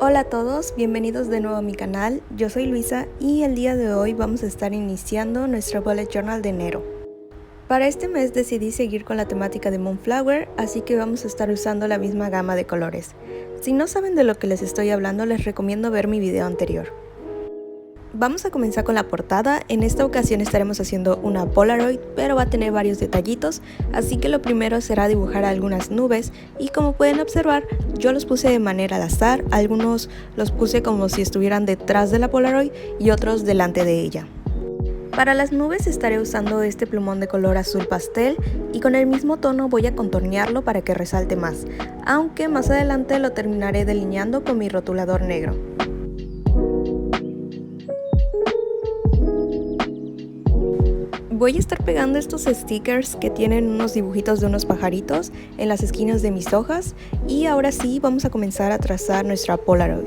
Hola a todos, bienvenidos de nuevo a mi canal, yo soy Luisa y el día de hoy vamos a estar iniciando nuestro bullet journal de enero. Para este mes decidí seguir con la temática de Moonflower, así que vamos a estar usando la misma gama de colores. Si no saben de lo que les estoy hablando, les recomiendo ver mi video anterior. Vamos a comenzar con la portada. En esta ocasión estaremos haciendo una Polaroid, pero va a tener varios detallitos, así que lo primero será dibujar algunas nubes y como pueden observar, yo los puse de manera al azar, algunos los puse como si estuvieran detrás de la Polaroid y otros delante de ella. Para las nubes estaré usando este plumón de color azul pastel y con el mismo tono voy a contornearlo para que resalte más, aunque más adelante lo terminaré delineando con mi rotulador negro. Voy a estar pegando estos stickers que tienen unos dibujitos de unos pajaritos en las esquinas de mis hojas y ahora sí vamos a comenzar a trazar nuestra Polaroid.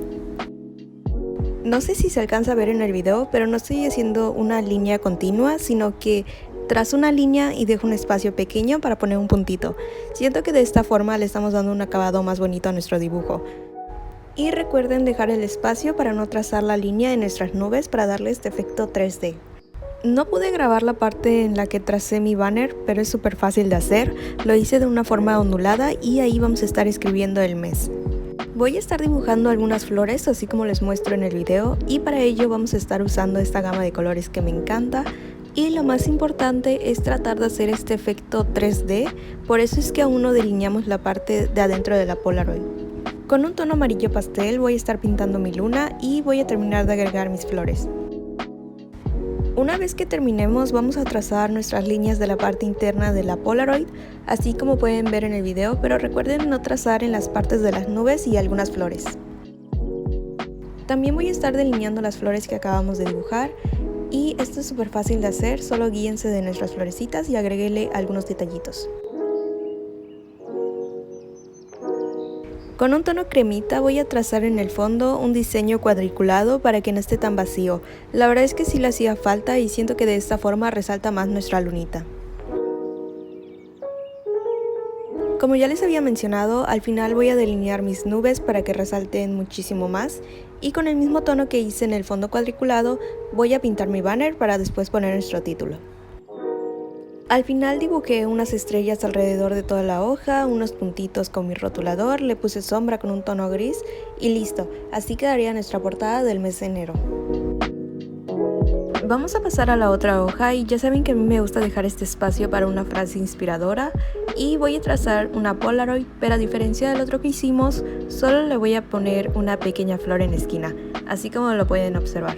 No sé si se alcanza a ver en el video, pero no estoy haciendo una línea continua, sino que trazo una línea y dejo un espacio pequeño para poner un puntito. Siento que de esta forma le estamos dando un acabado más bonito a nuestro dibujo. Y recuerden dejar el espacio para no trazar la línea en nuestras nubes para darle este efecto 3D. No pude grabar la parte en la que tracé mi banner, pero es súper fácil de hacer. Lo hice de una forma ondulada y ahí vamos a estar escribiendo el mes. Voy a estar dibujando algunas flores, así como les muestro en el video, y para ello vamos a estar usando esta gama de colores que me encanta. Y lo más importante es tratar de hacer este efecto 3D, por eso es que aún no delineamos la parte de adentro de la Polaroid. Con un tono amarillo pastel voy a estar pintando mi luna y voy a terminar de agregar mis flores. Una vez que terminemos vamos a trazar nuestras líneas de la parte interna de la Polaroid, así como pueden ver en el video, pero recuerden no trazar en las partes de las nubes y algunas flores. También voy a estar delineando las flores que acabamos de dibujar y esto es súper fácil de hacer, solo guíense de nuestras florecitas y agréguele algunos detallitos. Con un tono cremita voy a trazar en el fondo un diseño cuadriculado para que no esté tan vacío. La verdad es que sí le hacía falta y siento que de esta forma resalta más nuestra lunita. Como ya les había mencionado, al final voy a delinear mis nubes para que resalten muchísimo más y con el mismo tono que hice en el fondo cuadriculado voy a pintar mi banner para después poner nuestro título. Al final dibujé unas estrellas alrededor de toda la hoja, unos puntitos con mi rotulador, le puse sombra con un tono gris y listo, así quedaría nuestra portada del mes de enero. Vamos a pasar a la otra hoja y ya saben que a mí me gusta dejar este espacio para una frase inspiradora y voy a trazar una Polaroid, pero a diferencia del otro que hicimos, solo le voy a poner una pequeña flor en la esquina, así como lo pueden observar.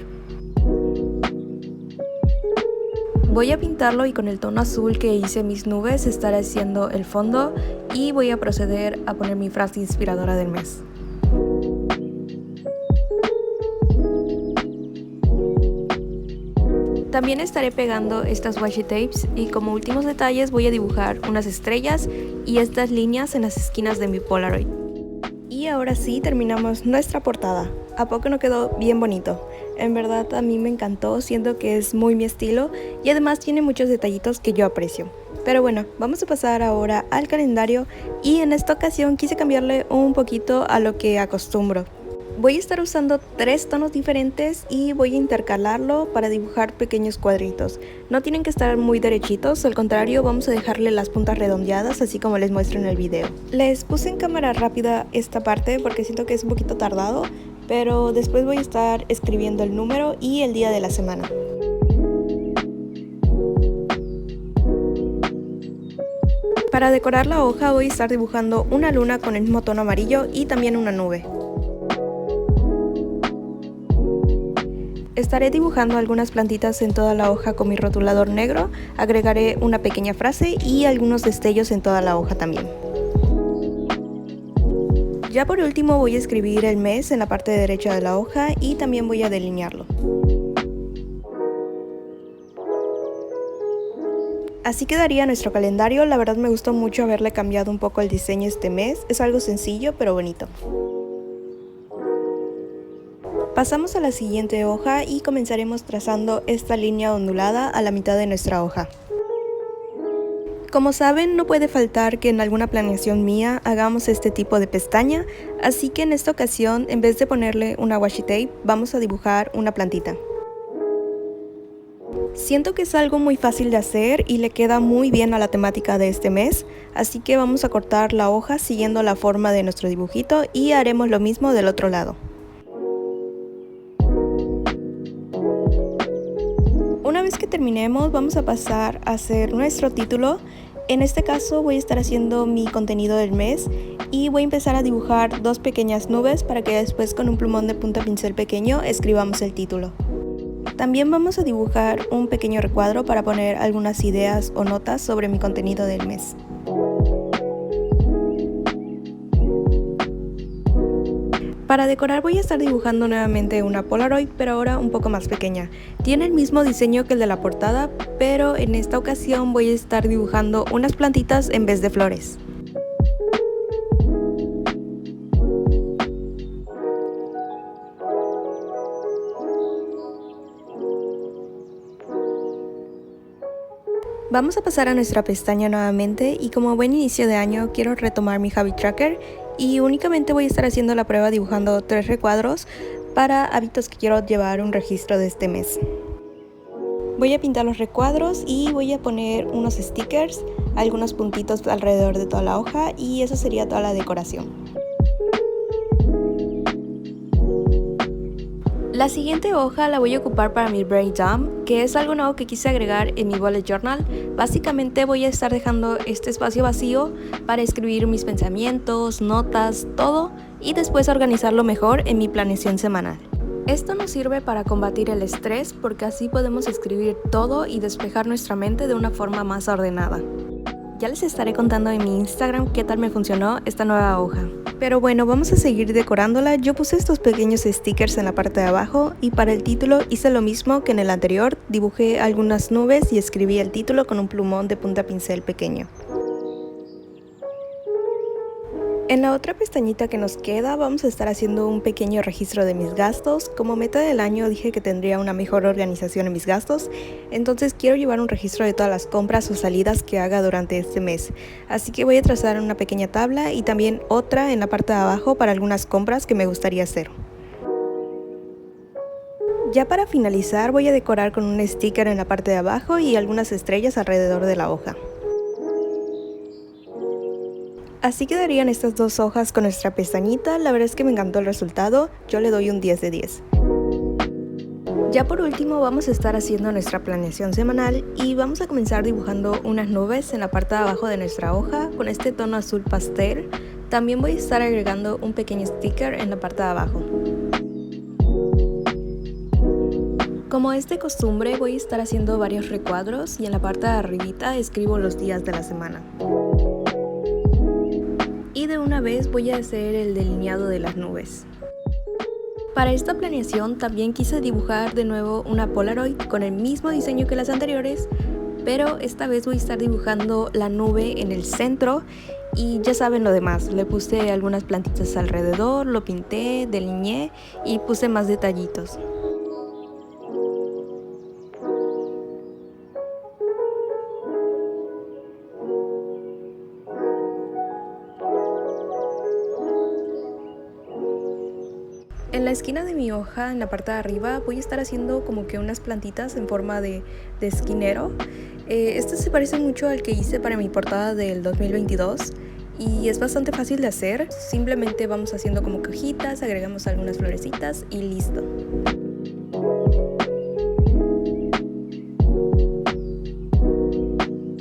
Voy a pintarlo y con el tono azul que hice mis nubes estaré haciendo el fondo y voy a proceder a poner mi frase inspiradora del mes. También estaré pegando estas washi tapes y como últimos detalles voy a dibujar unas estrellas y estas líneas en las esquinas de mi Polaroid. Y ahora sí terminamos nuestra portada. ¿A poco no quedó bien bonito? En verdad a mí me encantó, siento que es muy mi estilo y además tiene muchos detallitos que yo aprecio. Pero bueno, vamos a pasar ahora al calendario y en esta ocasión quise cambiarle un poquito a lo que acostumbro. Voy a estar usando 3 tonos diferentes y voy a intercalarlo para dibujar pequeños cuadritos. No tienen que estar muy derechitos, al contrario vamos a dejarle las puntas redondeadas así como les muestro en el video. Les puse en cámara rápida esta parte porque siento que es un poquito tardado, pero después voy a estar escribiendo el número y el día de la semana. Para decorar la hoja voy a estar dibujando una luna con el mismo tono amarillo y también una nube. Estaré dibujando algunas plantitas en toda la hoja con mi rotulador negro, agregaré una pequeña frase y algunos destellos en toda la hoja también. Ya por último voy a escribir el mes en la parte derecha de la hoja y también voy a delinearlo. Así quedaría nuestro calendario, la verdad me gustó mucho haberle cambiado un poco el diseño este mes, es algo sencillo pero bonito. Pasamos a la siguiente hoja y comenzaremos trazando esta línea ondulada a la mitad de nuestra hoja. Como saben, no puede faltar que en alguna planeación mía hagamos este tipo de pestaña, así que en esta ocasión, en vez de ponerle una washi tape, vamos a dibujar una plantita. Siento que es algo muy fácil de hacer y le queda muy bien a la temática de este mes, así que vamos a cortar la hoja siguiendo la forma de nuestro dibujito y haremos lo mismo del otro lado. Una vez que terminemos, vamos a pasar a hacer nuestro título. En este caso voy a estar haciendo mi contenido del mes y voy a empezar a dibujar dos pequeñas nubes para que después con un plumón de punta pincel pequeño escribamos el título. También vamos a dibujar un pequeño recuadro para poner algunas ideas o notas sobre mi contenido del mes. Para decorar voy a estar dibujando nuevamente una Polaroid, pero ahora un poco más pequeña. Tiene el mismo diseño que el de la portada, pero en esta ocasión voy a estar dibujando unas plantitas en vez de flores. Vamos a pasar a nuestra pestaña nuevamente y como buen inicio de año quiero retomar mi Habit Tracker y únicamente voy a estar haciendo la prueba dibujando 3 recuadros para hábitos que quiero llevar un registro de este mes. Voy a pintar los recuadros y voy a poner unos stickers, algunos puntitos alrededor de toda la hoja y eso sería toda la decoración. La siguiente hoja la voy a ocupar para mi Brain Dump, que es algo nuevo que quise agregar en mi Bullet Journal. Básicamente voy a estar dejando este espacio vacío para escribir mis pensamientos, notas, todo y después organizarlo mejor en mi planeación semanal. Esto nos sirve para combatir el estrés porque así podemos escribir todo y despejar nuestra mente de una forma más ordenada. Ya les estaré contando en mi Instagram qué tal me funcionó esta nueva hoja. Pero bueno, vamos a seguir decorándola. Yo puse estos pequeños stickers en la parte de abajo y para el título hice lo mismo que en el anterior. Dibujé algunas nubes y escribí el título con un plumón de punta pincel pequeño. En la otra pestañita que nos queda vamos a estar haciendo un pequeño registro de mis gastos. Como meta del año dije que tendría una mejor organización en mis gastos, entonces quiero llevar un registro de todas las compras o salidas que haga durante este mes. Así que voy a trazar una pequeña tabla y también otra en la parte de abajo para algunas compras que me gustaría hacer. Ya para finalizar voy a decorar con un sticker en la parte de abajo y algunas estrellas alrededor de la hoja. Así quedarían estas dos hojas con nuestra pestañita. La verdad es que me encantó el resultado, yo le doy un 10 de 10. Ya por último vamos a estar haciendo nuestra planeación semanal y vamos a comenzar dibujando unas nubes en la parte de abajo de nuestra hoja con este tono azul pastel. También voy a estar agregando un pequeño sticker en la parte de abajo. Como es de costumbre voy a estar haciendo varios recuadros y en la parte de arribita escribo los días de la semana. Y de una vez voy a hacer el delineado de las nubes. Para esta planeación también quise dibujar de nuevo una Polaroid con el mismo diseño que las anteriores, pero esta vez voy a estar dibujando la nube en el centro y ya saben lo demás. Le puse algunas plantitas alrededor, lo pinté, delineé y puse más detallitos. En la esquina de mi hoja, en la parte de arriba, voy a estar haciendo como que unas plantitas en forma de esquinero. Este se parece mucho al que hice para mi portada del 2022 y es bastante fácil de hacer. Simplemente vamos haciendo como que hojitas, agregamos algunas florecitas y listo.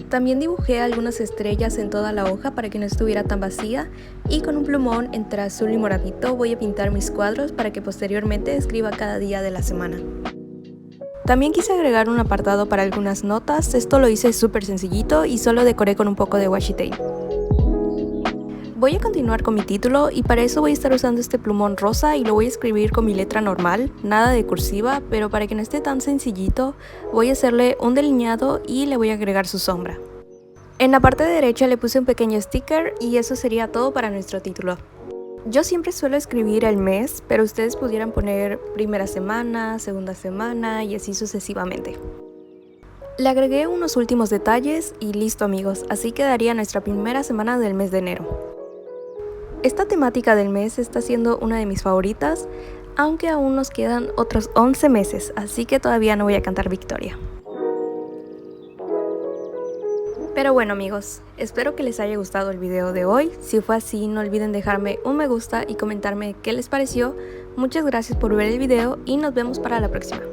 También dibujé algunas estrellas en toda la hoja para que no estuviera tan vacía y con un plumón entre azul y moradito voy a pintar mis cuadros para que posteriormente escriba cada día de la semana. También quise agregar un apartado para algunas notas, esto lo hice súper sencillito y solo decoré con un poco de washi tape. Voy a continuar con mi título y para eso voy a estar usando este plumón rosa y lo voy a escribir con mi letra normal, nada de cursiva, pero para que no esté tan sencillito voy a hacerle un delineado y le voy a agregar su sombra. En la parte derecha le puse un pequeño sticker y eso sería todo para nuestro título. Yo siempre suelo escribir el mes, pero ustedes pudieran poner primera semana, segunda semana y así sucesivamente. Le agregué unos últimos detalles y listo amigos, así quedaría nuestra primera semana del mes de enero. Esta temática del mes está siendo una de mis favoritas, aunque aún nos quedan otros 11 meses, así que todavía no voy a cantar victoria. Pero bueno amigos, espero que les haya gustado el video de hoy. Si fue así, no olviden dejarme un me gusta y comentarme qué les pareció. Muchas gracias por ver el video y nos vemos para la próxima.